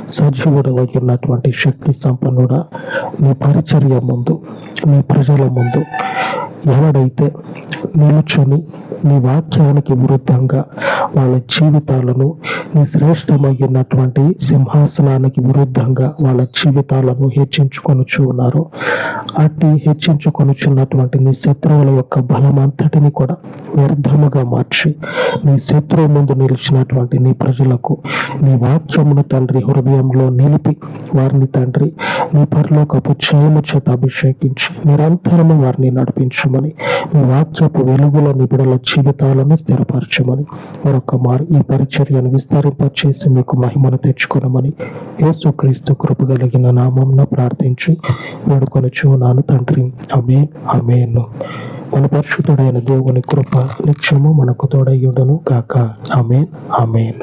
సజీవుడవై ఉన్నటువంటి శక్తి సంపన్నుడా, నీ పరిచర్య ముందు, నీ ప్రజల ముందు ఎవడైతే నిలుచుని నీ వాక్యానికి విరుద్ధంగా వాళ్ళ జీవితాలను, నీ శ్రేష్టమైనటువంటి సింహాసనానికి విరుద్ధంగా వాళ్ళ జీవితాలను హెచ్చించుకొనుచు ఉన్నారు, అట్టి హెచ్చించుకొనుచున్నటువంటి నీ శత్రువుల యొక్క బలమంతటిని కూడా వ్యర్థముగా మార్చి నీ శత్రువు ముందు నిలిచినటువంటి నీ ప్రజలకు నీ వాక్యమును తండ్రి హృదయంలో నిలిపి వారిని తండ్రి నీ పరలోకపు జయము చేత అభిషేకించి నిరంతరము వారిని నడిపించమని, మీ వాక్యపు వెలుగులో నీ బిడ్డల జీవితాలను స్థిరపరచమని, మరొక మారు ఈ పరిచర్యను విస్తరింపచేసి మీకు మహిమను తెచ్చుకొనమని యేసుక్రీస్తు కృపగలిగిన నామమున ప్రార్థించి వేడుకొనుచు నాను తండ్రి. ఆమేన్, ఆమేన్. మన పరిశుద్ధుడైన దేవుని కృప నిత్యము మనకు తోడయ్యుండును గాక. ఆమేన్, ఆమేన్.